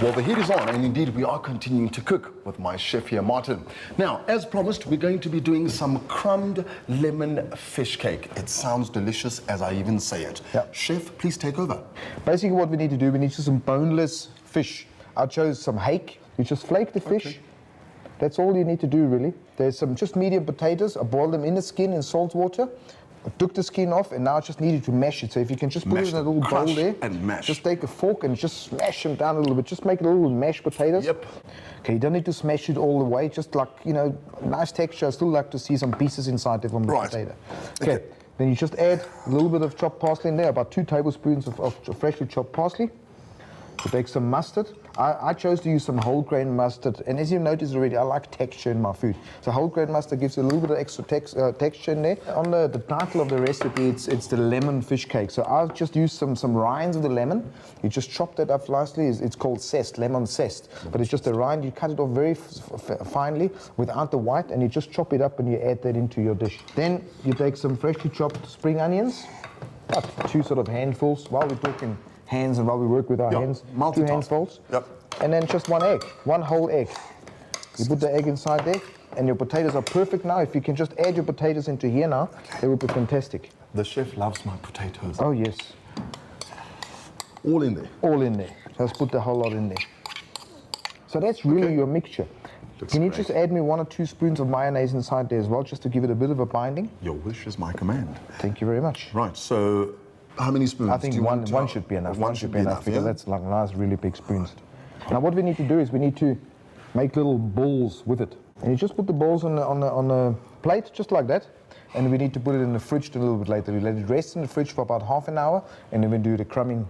Well, the heat is on, and indeed we are continuing to cook with my chef here, Martin. Now, as promised, we're going to be doing some crumbed lemon fish cake. It sounds delicious as I even say it. Yep. Chef, please take over. Basically what we need to do, we need some boneless fish. I chose some hake. You just flake the fish. Okay. That's all you need to do, really. There's some just medium potatoes. I boiled them in the skin in salt water. I took the skin off, and now I just needed to mash it. So if you can just put it in a little bowl there, and mash. just take a fork and just smash them down a little bit. Just make it a little mashed potatoes. Yep. Okay, you don't need to smash it all the way. Just like, you know, nice texture. I still like to see some pieces inside there from the Right. potato. Okay. Then you just add a little bit of chopped parsley in there, about 2 tablespoons of freshly chopped parsley. You take some mustard. I chose to use some whole grain mustard, and as you noticed already, I like texture in my food. So whole grain mustard gives you a little bit of extra texture in there. On the title of the recipe, it's the lemon fish cake. So I'll just use some rinds of the lemon. You just chop that up nicely. It's called zest, lemon zest, but it's just a rind. You cut it off very finely without the white, and you just chop it up and you add that into your dish. Then you take some freshly chopped spring onions, about 2 sort of handfuls. While we're talking hands and while we work with our hands, 2 handfuls. Yep. And then just 1 egg, 1 whole egg. You put the egg inside there, and your potatoes are perfect now. If you can just add your potatoes into here now, they will be fantastic. The chef loves my potatoes. Oh yes, All in there. all in there. Just put the whole lot in there. So that's really your mixture. Looks Can you great. just add me 1 or 2 spoons of mayonnaise inside there as well, just to give it a bit of a binding? Your wish is my command. Thank you very much. Right, so how many spoons? I think do you want one to- should be enough. One should be enough, because yeah? that's like nice, really big spoons. Now what we need to do is we need to make little balls with it. And you just put the balls on the plate, just like that. And we need to put it in the fridge a little bit later. We let it rest in the fridge for about half an hour, and then we do the crumbing,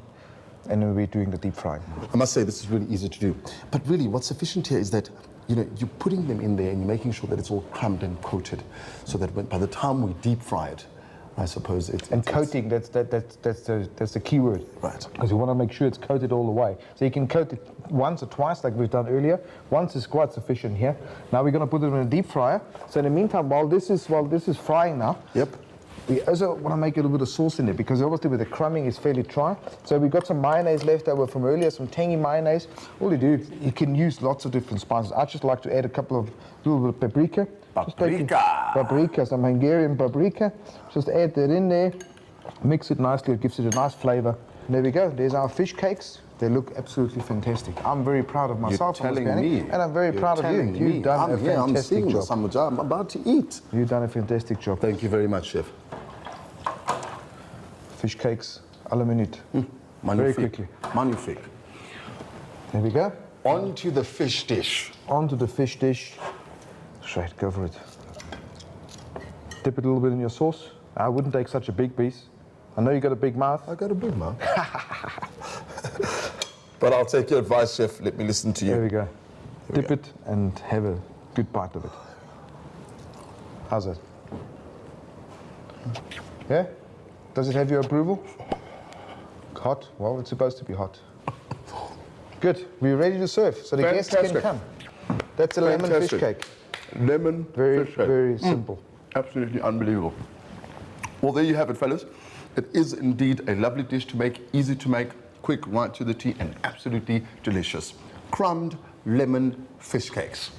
and then we're doing the deep frying. I must say, this is really easy to do. But really, what's sufficient here is that, you know, you're putting them in there and you're making sure that it's all crumbed and coated, so that by the time we deep fry it, I suppose it's... And coating, that's the key word. Right. Because you want to make sure it's coated all the way. So you can coat it once or twice like we've done earlier. Once is quite sufficient here. Now we're going to put it in a deep fryer. So in the meantime, while this is frying now, Yep. we also want to make a little bit of sauce in it, because obviously with the crumbing it's fairly dry. So we've got some mayonnaise left over from earlier, some tangy mayonnaise. All you do, you can use lots of different spices. I just like to add a little bit of paprika. Paprika, some Hungarian paprika. Just add that in there, mix it nicely, it gives it a nice flavor. And there we go, there's our fish cakes. They look absolutely fantastic. I'm very proud of myself, You're telling me. and I'm very proud of you. You've done a fantastic job. I'm about to eat. You've done a fantastic job. Thank you very much, chef. Fish cakes à la minute. Very Magnifique. quickly. Magnifique. There we go. On to the fish dish. Onto the fish dish. Straight, go for it. Dip it a little bit in your sauce. I wouldn't take such a big piece. I know you got a big mouth. I got a big mouth. But I'll take your advice, chef. Let me listen to you. There we go. we Dip go. it and have a good bite of it. How's it? Yeah? Does it have your approval? Hot? Well, it's supposed to be hot. Good. We're ready to serve, so the guests can Fantastic. come. That's a lemon fish cake. Lemon Very, fish cake. very simple. Absolutely unbelievable. Well, there you have it, fellas. It is indeed a lovely dish to make, easy to make, quick, right to the tea, and absolutely delicious. Crumbed lemon fish cakes.